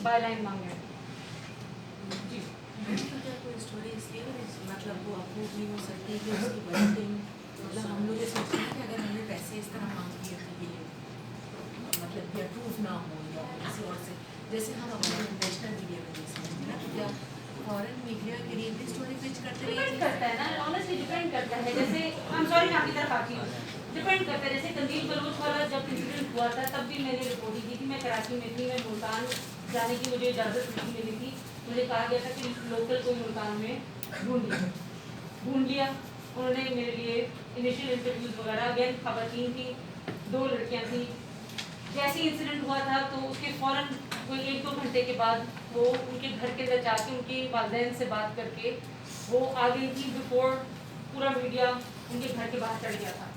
Byline मांगे जी। कोई story इसलिए मतलब वो अप्रूव नहीं हो सकती कि उसकी बजटिंग मतलब हम लोग ये सोचते हैं कि अगर हमने पैसे इस तरह मांग लिए तो ये मतलब ये अप्रूव ना हो या किसी और से, जैसे हम अपने नेशनल मीडिया में देख सकते हैं ना, तो क्या फॉरेन मीडिया के लिए भी स्टोरी पिच करते हैं? डिपेंड करता है ना, ऑनेस्टली डिपेंड करता है। जैसे आई एम सॉरी मैं आपकी तरफ आती हूँ, डिपेंड करता है। जैसे कंदील बलूच वाला जब इंसिडेंट हुआ था तब भी मैंने रिपोर्टिंग की थी, मैं कराची में थी, मैं मुल्तान जाने की मुझे इजाज़त नहीं मिली थी। मुझे कहा गया था कि लोकल कोई मुल्तान में ढूंढ लिया उन्होंने मेरे लिए इनिशियल इंटरव्यूज़ वगैरह। अगेन खवातीन थी, 2 लड़कियाँ थी। जैसे इंसिडेंट हुआ था तो उसके फ़ौरन कोई 1-2 घंटे के बाद वो उनके घर के अंदर जाके उनके वालिदैन से बात करके वो आ गई थी बिफोर पूरा मीडिया उनके घर के बाहर चढ़ गया था।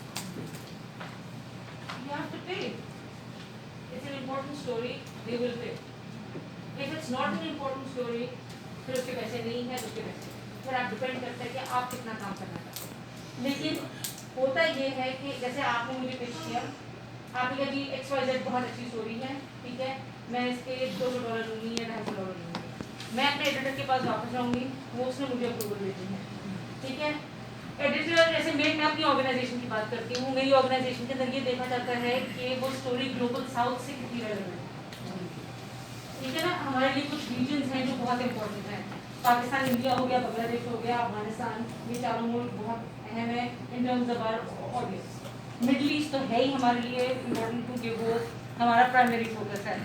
You have to pay. It's an important story, they will pay. If it's not an important story, फिर उसके पैसे नहीं है तो उसके पैसे, फिर आप डिपेंड करता है कि आप कितना काम करना चाहते हैं। लेकिन होता ये है कि जैसे आपने मुझे पिच किया, आपने कहा जी XYZ बहुत अच्छी स्टोरी है, ठीक है, मैं इसके $200 लूँगी या $250 लूँगी। मैं अपने एडिटर के पास वापस जाऊँगी, वो उसने मुझे अप्रूवल देती है, ठीक है। एडिटर जैसे मैं अपनी ऑर्गेनाइजेशन की बात करती हूँ, मेरी ऑर्गेनाइजेशन के अंदर ये देखा जाता है कि वो स्टोरी ग्लोबल साउथ से कितनी रेलेवेंट है, ठीक है ना। हमारे लिए कुछ रीजन्स हैं जो बहुत इंपॉर्टेंट हैं। पाकिस्तान, इंडिया हो गया, बांग्लादेश हो गया, अफगानिस्तान, ये चारों मुल्क बहुत अहम है in terms of our audience. Middle east तो है ही हमारे लिए इम्पोर्टेंट क्योंकि वो हमारा प्राइमरी फोकस है।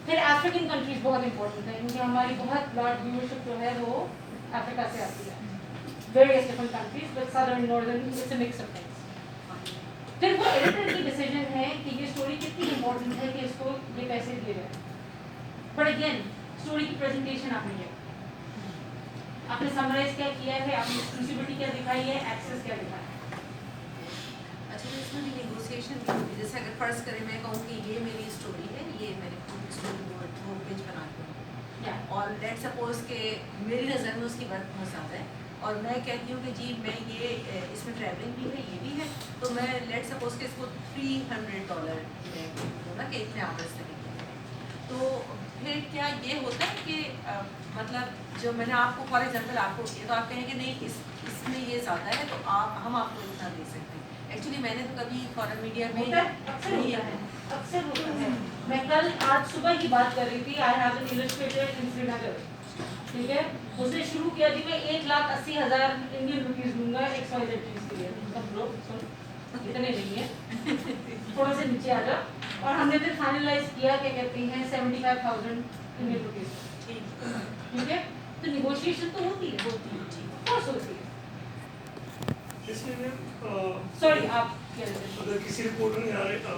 फिर अफ्रीकन कंट्रीज बहुत इंपॉर्टेंट है क्योंकि हमारी बहुत लार्ज व्यूअरशिप जो है वो अफ्रीका से आती है। Various different countries but southern northern it's a mix of things. फिर वो एडिटर की डिसीजन है कि ये स्टोरी कितनी इंपॉर्टेंट है कि इसको ये पैसे दिए जाए। बट अगेन स्टोरी की प्रेजेंटेशन आपने किया, आपने समराइज क्या किया है, आपने एक्सक्लूसिविटी क्या दिखाई है, एक्सेस क्या दिखाया है। अच्छा, तो इसमें भी नेगोशिएशन भी होगी। जैसे अगर फर्ज करें मैं कहूँ कि ये मेरी स्टोरी है, ये मैंने स्टोरी बोर्ड पेज बना के और लेट सपोज के मेरी नज़र में उसकी वर्थ बहुत ज़्यादा है और मैं कहती हूँ कि जी मैं ये इसमें ट्रैवलिंग भी है, ये भी है, तो मैं लेट सपोज के इसको $300 दूँगा कि इतने आवर्स लगेंगे। तो फिर क्या ये होता है कि मतलब जो मैंने आपको फॉर एग्जांपल आपको दिया तो आप कहेंगे नहीं इसमें ये ज़्यादा है तो हम आपको इतना दे सकते हैं। एक्चुअली मैंने तो कभी फॉरेन मीडिया में अक्सर होता है। मैं कल आज सुबह की बात कर रही थी, आई हैव एन इलस्ट्रेटर इन श्रीनगर, ठीक है, उसने शुरू किया थी मैं 1,80,000 इंडियन रुपीस दूंगा XYZ चीज के लिए। सब लोग सुन इतने नहीं है, थोड़ा से नीचे आ जाओ। और हमने फिर फाइनलाइज किया क्या कहते हैं 75,000 इंडियन रुपीस, ठीक है। तो निगोशिएशन तो होती है, होती है। सॉरी आप अगर किसी रिपोर्टर ने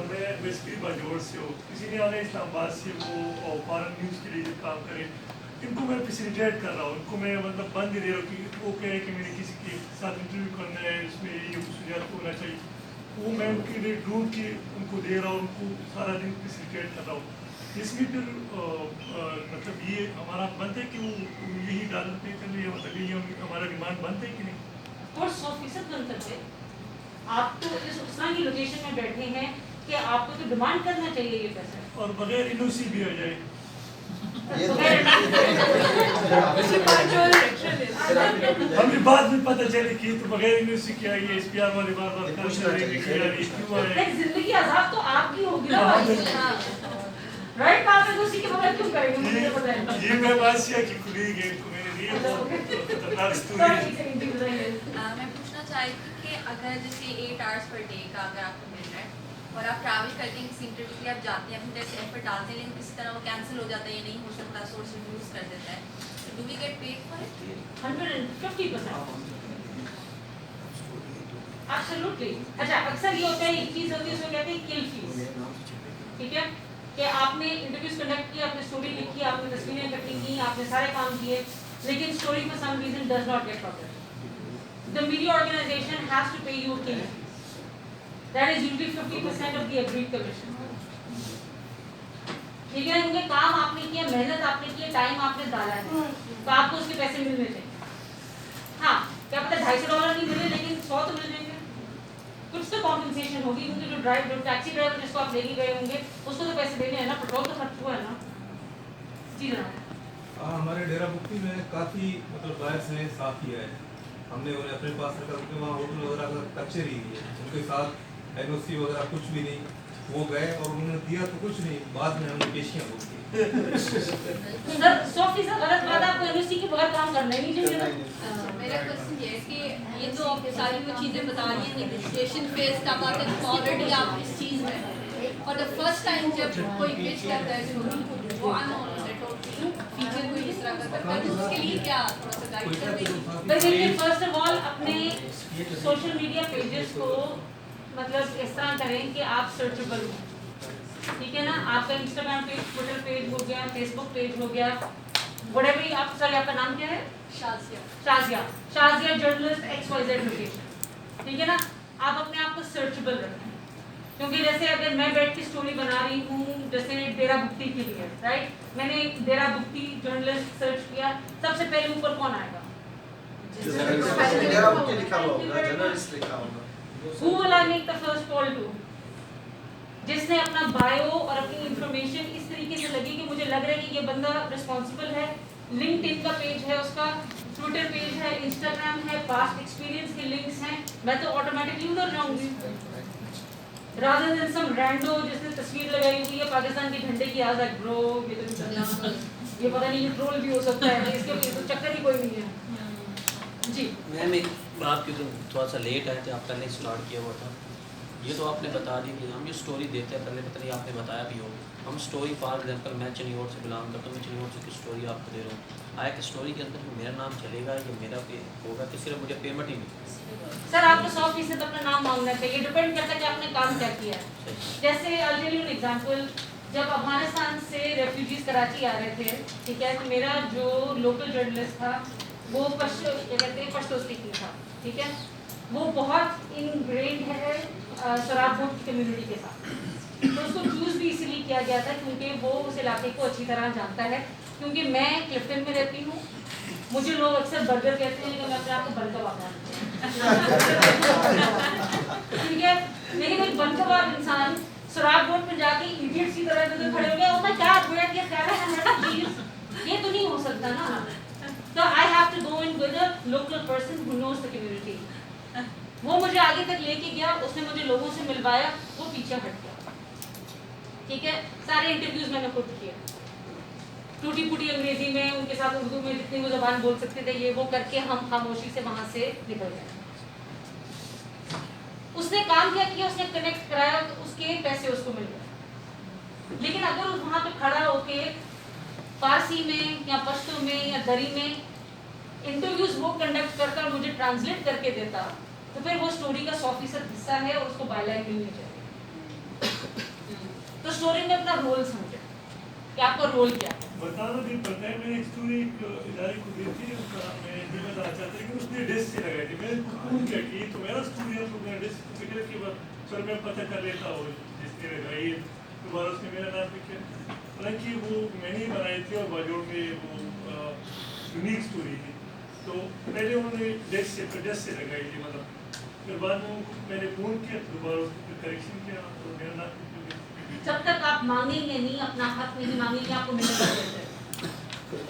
मैं बेसिकली बाजोर से हो, किसी ने आना इस्लामाबाद से वो फॉरेन न्यूज़ के लिए काम करे, इनको मैं फैसिलिटेट कर रहा हूँ, इनको मैं मतलब बंद दे रहा हूँ कि वो कहे कि मैंने किसी के साथ इंटरव्यू करना है, इसमें ये खसूसियात होना चाहिए, वो मैं उनके लिए ढूंढ के उनको दे रहा हूँ, उनको सारा दिन फैसिलिटेट कर रहा हूँ। इसमें फिर मतलब ये हमारा बनता है कि वो यही डाल पे कर लिए, मतलब यही हमारा डिमांड बनता है कि नहीं? और 100% बनता है। आप तो इस उस्मा की लोकेशन में बैठे हैं कि आपको तो डिमांड करना चाहिए ये पैसा, और बगैर इनोसी भी हो जाए। हमें बाद में पता चले कि तो बगैर इनोसी क्या है, SPR वाले बार-बार कर रहे हैं कि यार ये क्यों है। जिंदगी आजाद तो आपकी होगी ना राइट। आप इनोसी के बगैर क्यों करेंगे, मुझे पता है। ये मैं बादशाह की कुलीग है, इनको मैंने दिया बहुत खतरनाक स्टोरी। मैं पूछना चाहती थी कि अगर जैसे 8 आवर्स पर डे का अगर आपको मिल रहा है और आप ट्रैवल करते हैं किसी इंटरव्यू के लिए, आप जाते हैं अपनी तरफ से एफर्ट डालते हैं लेकिन किसी तरह वो कैंसिल हो जाता है, ये नहीं हो सकता, सोर्स रिव्यूज कर देता है, तो do we get paid for it? 150%। Absolutely. अच्छा, अक्सर ये होता है, एक चीज होती है उसको कहते हैं किल फीस, ठीक है, कि आपने इंटरव्यूज कंडक्ट किया, आपने स्टोरी लिखी, आपने तस्वीरें इकट्ठी की, आपने सारे काम किए, लेकिन story for some reason does not get published. The media organization has to pay you a kill fees. That is usually 50% of the agreed commission. ठीक है, उनके काम आपने किया, मेहनत आपने की, टाइम आपने डाला है, तो आपको उसके पैसे मिलने चाहिए। हाँ, क्या पता $250 नहीं मिले लेकिन 100 तो मिल जाएंगे, कुछ तो कॉम्पनसेशन होगी क्योंकि जो टैक्सी ड्राइवर जिसको आप लेके गए होंगे उसको तो पैसे देने हैं ना, पेट्रोल तो खर्च हुआ है ना। जी जनाब। हमारे डेरा मुक्ति में काफ़ी मतलब बाहर से साथ किया है हमने, उन्हें अपने पास रखा, उनके वहाँ होटल वगैरह का कच्चे नहीं दिए, उनके साथ एनओसी वगैरह कुछ भी नहीं, वो गए और उन्होंने दिया तो कुछ नहीं, बाद में हमने पेशियाँ बोल दी। सर 100% गलत बात है, आपको एनओसी के बगैर काम करना ही नहीं चाहिए था। मेरा क्वेश्चन ये है कि ये तो आप सारी वो चीज़ें बता रही हैं, नेगोशिएशन फेज तब आते हैं तो ऑलरेडी आप इस चीज़ में हैं, और द फर्स्ट टाइम जब कोई पिच करता है स्टोरी वो अनऑन है, टोटली फीचर कोई इस तरह का करता है, तो उसके लिए क्या थोड़ा सा गाइड कर देंगे? देखिए फर्स्ट ऑफ ऑल अपने सोशल मीडिया पेजेस को मतलब इस तरह करें कि आप सर्चेबल हो, ठीक है ना। आपका इंस्टाग्राम पेज, ट्विटर पेज हो गया, फेसबुक पेज हो गया, व्हाटएवर आप, सॉरी आपका नाम क्या है? शाजिया जर्नलिस्ट XYZ लोकेशन, ठीक है ना। आप अपने आप को सर्चेबल रखें, क्योंकि जैसे अगर मैं बैठ के स्टोरी बना रही हूँ जैसे डेरा बुक्ति के लिए, राइट, मैंने डेरा बुक्ति जर्नलिस्ट सर्च किया, सबसे पहले ऊपर कौन आएगा? Who will I make the first call to? जिसने अपना बायो और अपनी इंफॉर्मेशन इस तरीके से लगी कि मुझे लग रहा है कि ये बंदा रिस्पॉन्सिबल है, लिंक्डइन का पेज है उसका, ट्विटर पेज है, इंस्टाग्राम है, पास्ट एक्सपीरियंस के लिंक्स हैं, मैं तो ऑटोमेटिकली उधर जाऊंगी, रादर देन सम रैंडो जिसने तस्वीर लगाई हुई है पाकिस्तान के झंडे की, आज ब्रो ये तो चलना, ये पता नहीं ये ट्रोल भी हो सकता है, इसके तो चक्कर ही कोई नहीं है जी। मैम एक बात की, तो थोड़ा सा लेट आए थे, आपका नहीं स्टार्ट किया हुआ था, ये तो आपने बता दी कि हम ये स्टोरी देते हैं, पहले पता नहीं आपने बताया भी हो, हम स्टोरी फॉर एग्जाम्पल मैं चनियोर से बिलोंग करता हूँ, मैं चनियोर से की स्टोरी आपको दे रहा हूँ, आया कि स्टोरी के अंदर मेरा नाम चलेगा या मेरा पे होगा कि सिर्फ मुझे पेमेंट ही मिलेगी? सर आपको 100% अपना नाम मांगना चाहिए, डिपेंड करता है कि आपने काम क्या किया है। जैसे I'll tell you an example, जब अफगानिस्तान से रेफ्यूजीज कराची आ रहे थे, ठीक है, तो मेरा जो लोकल जर्नलिस्ट था वो पश्तो स्पीकिंग था, ठीक है, वो बहुत इनग्रेन्ड है शराब बोर्ड की कम्युनिटी के साथ, तो उसको चूज़ भी इसीलिए किया गया था क्योंकि वो उस इलाके को अच्छी तरह जानता है। क्योंकि मैं क्लिफ्टन में रहती हूँ, मुझे लोग अक्सर बर्गर कहते हैं, लेकिन मैं अपने आप को बनकबाब ठीक है, लेकिन एक बनकबाब इंसान शराब बोर्ड में जाके इडियट्स की तरह इधर खड़े हो गए, ओ माय गॉड ये क्या है, ये तो नहीं हो सकता ना। तो I have to go in with a local person who knows the community. वो मुझे आगे तक लेके गया, उसने मुझे लोगों से मिलवाया, वो पीछे हट गया, ठीक है। सारे इंटरव्यूज मैंने खुद किए, टूटी फूटी अंग्रेजी में, उनके साथ उर्दू में जितनी वो ज़बान बोल सकते थे, ये वो करके हम खामोशी से वहाँ से निकल गए। उसने काम क्या किया, उसने कनेक्ट कराया, तो उसके पैसे उसको मिल गए। लेकिन अगर वहाँ पे खड़ा होके फारसी में या पश्तो में या दरी में इंटरव्यूज वो कंडक्ट करता और मुझे ट्रांसलेट करके देता, तो फिर वो स्टोरी का 100% हिस्सा है और उसको बायलाइन मिलनी चाहिए। तो स्टोरी में अपना रोल समझे कि आपका रोल क्या है। बताना भी पड़ता है। मैंने एक स्टोरी एक इदारे को दी थी, उसका मैं ये बताना चाहता था कि उसने डेस्क से लगाई थी, मैंने खून क्या की, तो मेरा स्टोरी हम लोग डेस्क फिक्र के बाद सर मैं पता कर लेता हूँ जिसने लगाई, दोबारा उसने मेरा नाम लिखा, हालांकि वो मैंने ही बनाई थी और बाजोड़ में वो यूनिक स्टोरी थी। तो पहले उन्होंने डेस्क से लगाई थी, मतलब फिर बाद में मैंने फ़ोन किया, दोबारा उसको करेक्शन किया, तो मेरा नाम जब तक आप मांगेंगे नहीं, अपना हक नहीं मांगेंगे, आपको मिलेगा कैसे?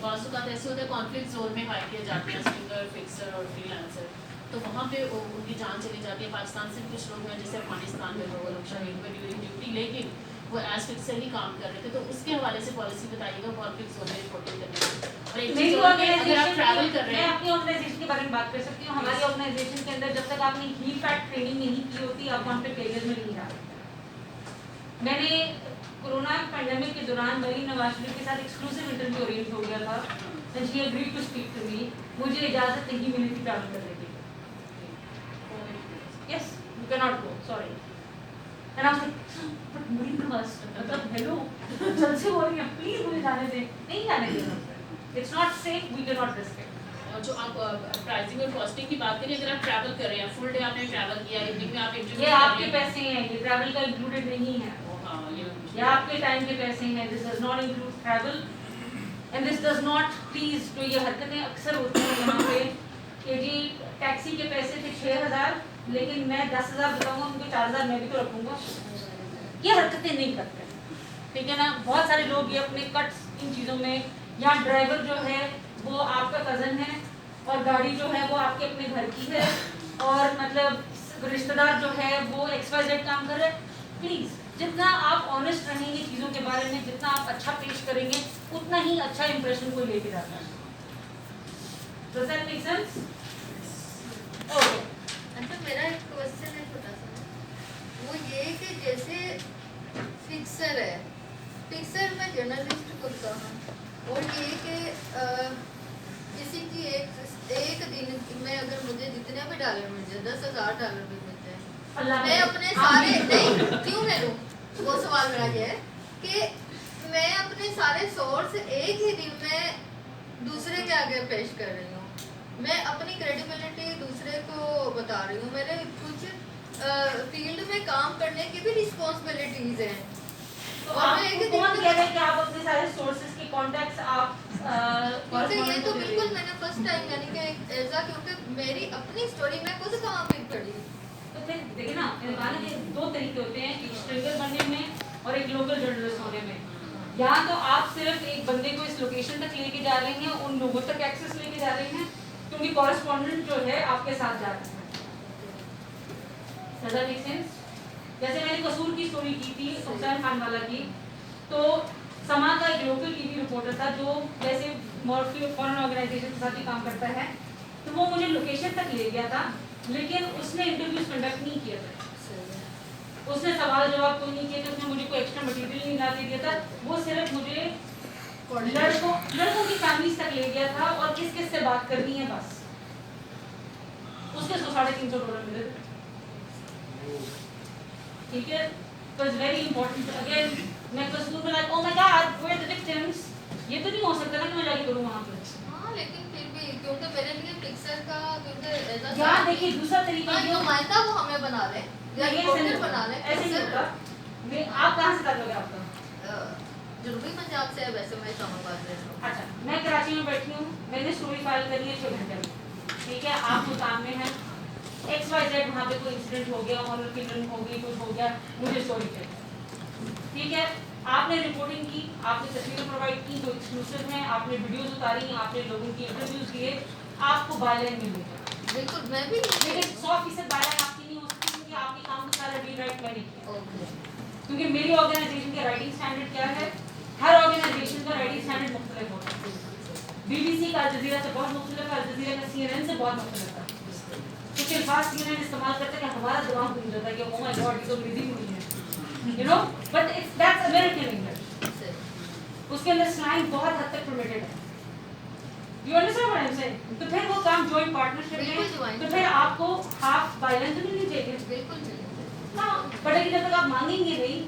वास्तुकात ऐसे होता है, कॉन्फ्लिक्ट जोन में हायर किए जाते हैं स्टिंगर, फिक्सर और फ्रीलांसर, तो वहाँ पे उनकी जान चली जाती है। पाकिस्तान से कुछ लोग हैं जैसे अफगानिस्तान में लोग शहीद हुए ड्यूरिंग ड्यूटी, लेकिन वो एज फिक्सर ही काम कर रहे थे, तो उसके हवाले से पॉलिसी बताइएगा कॉन्फ्लिक्ट जोन में रिपोर्टिंग करने की। और एक चीज़ और है, अगर आप ट्रैवल कर रहे हैं, मैं अपनी ऑर्गेनाइजेशन के बारे में बात कर सकती हूँ। हमारी ऑर्गेनाइजेशन के अंदर जब तक आपने ही फैक्ट ट्रेनिंग नहीं की होती, आप वहाँ पे पेजेस में नहीं जा सकते। मैंने कोरोना पैंडेमिक के दौरान मरीन नवाज शरीफ के साथ एक्सक्लूसिव इंटरव्यू अरेंज हो गया था, and she agreed to speak to me. मुझे इजाज़त नहीं मिली थी ट्रैवल करने की। Yes, you can not go, sorry. And I was like, but Maryam Nawaz, मतलब हेलो, जल्द से बोल रही हैं, प्लीज मुझे जाने दें। नहीं जाने देना, it's not safe, we can not risk. और जो आप प्राइसिंग और कॉस्टिंग की बात करें, अगर आप ट्रैवल कर रहे हैं, फुल डे आपने ट्रैवल किया, इवनिंग में आप इंटरव्यू, ये आपके पैसे हैं, ये ट्रैवल का इंक्लूडेड नहीं है। ये आपके टाइम के पैसे हैं, this does not include travel and this does not, please, तो ये हरकतें अक्सर होती हैं यहाँ पे कि जी टैक्सी के पैसे थे 6000, लेकिन मैं 10,000 बताऊँगा, उनको 4,000 मैं भी तो रखूँगा। ये हरकतें नहीं करते, ठीक है ना। बहुत सारे लोग ये अपने कट्स इन चीज़ों में या ड्राइवर जो है वो आपका कज़न है और गाड़ी जो है वो आपके अपने घर की है और मतलब रिश्तेदार जो है वो XYZ काम कर रहे हैं, प्लीज़ जितना आप ऑनेस्ट रहेंगे चीज़ों के बारे में, जितना आप अच्छा पेश करेंगे, उतना ही अच्छा इंप्रेशन कोई लेके जाता है। Does that make sense? Okay. अच्छा, मेरा एक क्वेश्चन है छोटा सा, वो ये कि जैसे फिक्सर है, फिक्सर में जर्नलिस्ट बोलता हूँ और ये कि किसी की एक दिन में अगर मुझे जितने भी डॉलर मिल जाए, $10,000 भी मिलते हैं, मैं अपने सारे नहीं क्यों मिलूँ, वो सवाल मेरा ये है कि मैं अपने सारे सोर्स एक ही दिन में दूसरे के आगे पेश कर रही हूँ, मैं अपनी क्रेडिबिलिटी दूसरे को बता रही हूँ, मेरे कुछ फील्ड में काम करने की भी रिस्पॉन्सिबिलिटीज हैं। तो आपको कौन कह रहा है कि आप अपने सारे सोर्सेज के कॉन्टैक्ट्स आप क्योंकि ये तो बिल्कुल मैंने फर्स्ट टाइम यानी कि ऐसा, क्योंकि मेरी अपनी स्टोरी में खुद कहाँ पे पढ़ी। तो फिर देखिए ना, मैंने कहा ना कि दो तरीके होते हैं, एक स्ट्रिंगर बनने में और एक लोकल जर्नलिस्ट होने में। यहाँ तो आप सिर्फ एक बंदे को इस लोकेशन तक लेके जा रहे हैं, उन लोगों तक एक्सेस लेके जा रहे हैं, क्योंकि कॉरेस्पॉन्डेंट जो है आपके साथ जा रहे हैं। Does that make sense? जैसे मैंने कसूर की स्टोरी की थी हुसैन खान वाला की, तो समा का एक लोकल टीवी रिपोर्टर था जो वैसे फॉरेन ऑर्गेनाइजेशन के साथ ही काम करता है, तो वो मुझे लोकेशन तक ले गया था, लेकिन उसने इंटरव्यूज कंडक्ट नहीं किया था, उसने सवाल जवाब कोई नहीं किए थे, उसने मुझे कोई एक्स्ट्रा मटेरियल नहीं ला के दिया था, वो सिर्फ मुझे लड़कों की फैमिलीज तक ले गया था और किस किस से बात करनी है बस, उसके $350 मिले थे। ठीक है, तो इट्स वेरी इंपॉर्टेंट। अगेन मैं कसूर में like, oh my god where the victims, ये तो नहीं हो सकता ना कि मैं जाके करूँ वहाँ पे। हाँ, लेकिन फिर भी क्योंकि मेरे लिए फिक्सर का क्योंकि ऐसा यार देखिए दूसरा तरीका जो नुमाइंदा वो हमें बना ले या रिपोर्टर बना ले, ऐसे नहीं होता। मैं आप कहाँ से ताल्लुक है आपका? जनूबी पंजाब से है, वैसे मैं इस्लामाबाद में हूँ। अच्छा, मैं कराची में बैठी हूँ, मैंने स्टोरी फाइल करी है 6 घंटे में, ठीक है, आप वो काम में हैं, XYZ वहाँ पे कोई इंसिडेंट हो गया, ऑनर किलिंग हो गई, कुछ हो गया, मुझे स्टोरी चाहिए, ठीक है, आपने रिपोर्टिंग की, आपने तस्वीरें प्रोवाइड की जो एक्सक्लूसिव हैं, आपने वीडियोस उतारी, आपने लोगों की इंटरव्यूज लिए, आपको बायलाइन मिल गई। बिल्कुल, मैं भी लेकिन 100% बायलाइन आपकी नहीं हो सकती, क्योंकि आपके काम का सारा रीराइट मैंने किया, क्योंकि मेरी ऑर्गेनाइजेशन के राइटिंग स्टैंडर्ड क्या है, हर ऑर्गेनाइजेशन का राइटिंग स्टैंडर्ड मुख्तलिफ होता है। BBC का अल जज़ीरा से बहुत मुख्तलिफ है, अल जज़ीरा का CNN से बहुत मुख्तलिफ है। कुछ अल्फाज CNN इस्तेमाल करते हैं कि हमारा दिमाग घूम जाता है कि ओह माय गॉड ये तो अंग्रेजी में नहीं है, you know, but it's that's American English, उसके अंदर स्लैंग बहुत हद तक परमिटेड है। You understand what I am saying? तो फिर वो काम जॉइंट पार्टनरशिप में, तो फिर आपको हाफ बायलेंस मिलनी चाहिए, बिल्कुल हाँ, बट लेकिन जब तक आप मांगेंगे नहीं,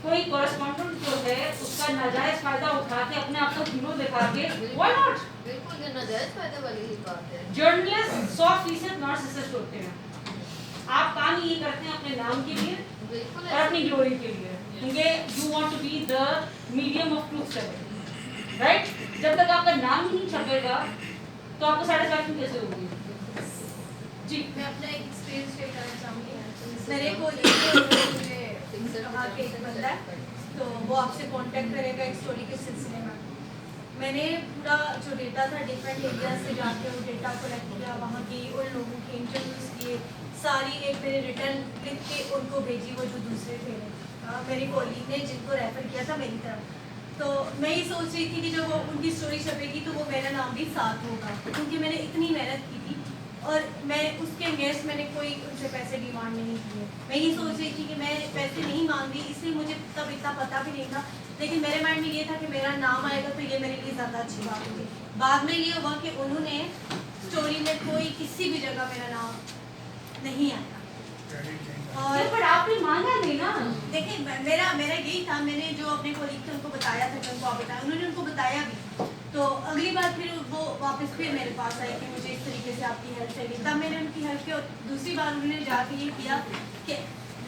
कोई कॉरेस्पॉन्डेंट जो है उसका नाजायज फायदा उठा के अपने आप को हीरो दिखा के, व्हाई नॉट? बिल्कुल, ये नाजायज फायदे वाली ही बात है। जर्नलिस्ट 100% नार्सिसिस्ट होते हैं, आप काम ये करते हैं अपने नाम के लिए बिल्कुल और अपनी ग्लोरी के लिए, क्योंकि you want to be the medium of truth telling, right? जब तक आपका नाम ही नहीं छपेगा तो आपको सैटिस्फैक्शन कैसे होगी? जी, मैं अपना एक एक्सपीरियंस शेयर करना चाहूँगी। मेरे को ये कहा कि एक बंदा है तो वो आपसे कांटेक्ट करेगा एक स्टोरी के सिलसिले में। मैंने पूरा जो डेटा था डिफरेंट एरिया से जाके वो डेटा कलेक्ट किया, वहाँ की उन लोगों के इंटरव्यूज़ किए, सारी एक मेरे रिटर्न लिख के उनको भेजी, वो जो दूसरे थे मेरे कॉलीग ने जिनको रेफ़र किया था मेरी तरफ। तो मैं ये सोच रही थी कि जब वो उनकी स्टोरी छपेगी तो वो मेरा नाम भी साथ होगा, क्योंकि मैंने इतनी मेहनत की थी और मैं उसके अगेंस्ट मैंने कोई उनसे पैसे डिमांड नहीं किए। मैं ये सोच रही थी कि मैं पैसे नहीं मांग रही, इसलिए मुझे तब इतना पता भी नहीं था, लेकिन मेरे माइंड में ये था कि मेरा नाम आएगा तो ये मेरे लिए ज़्यादा अच्छी बात होगी। बाद में ये हुआ कि उन्होंने स्टोरी में कोई किसी भी जगह मेरा नाम नहीं आया। और पर आपने मांगा नहीं ना। देखिए मेरा यही था, मैंने जो अपने कोलीग थे उनको बताया था, उनको आप बताया, उन्होंने उनको बताया भी। तो अगली बार फिर वो वापस फिर मेरे पास आए कि मुझे इस तरीके से आपकी हेल्प चाहिए, तब मैंने उनकी हेल्प की। और दूसरी बार उन्होंने जाके ये किया कि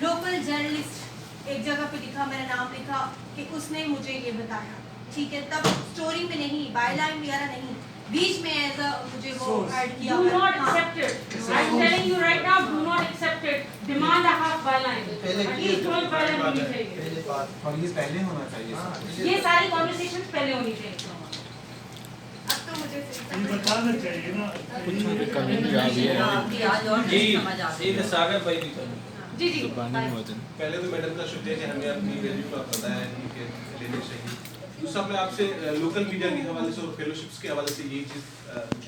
लोकल जर्नलिस्ट एक जगह पे लिखा, मेरा नाम लिखा कि उसने मुझे ये बताया, ठीक है। तब स्टोरी में नहीं, बायलाइन वगैरह नहीं, बीच में एज अ मुझे वो ऐड किया। Do not accept it. I'm telling you right now, do not accept it. Demand a half byline. At least full byline होनी चाहिए। और ये पहले होना चाहिए। ये सारी conversations पहले होनी चाहिए। बताना चाहिए ना। आपकी आज और जी समझ आ गई। ये सागर भाई भी था। जी जी पहले तो मैडम का शुक्रिया कि हमें अपनी वैल्यू का बताया कि लेने चाहिए। दूसरा मैं आपसे लोकल मीडिया के हवाले से और फेलोशिप्स के हवाले से यही चीज़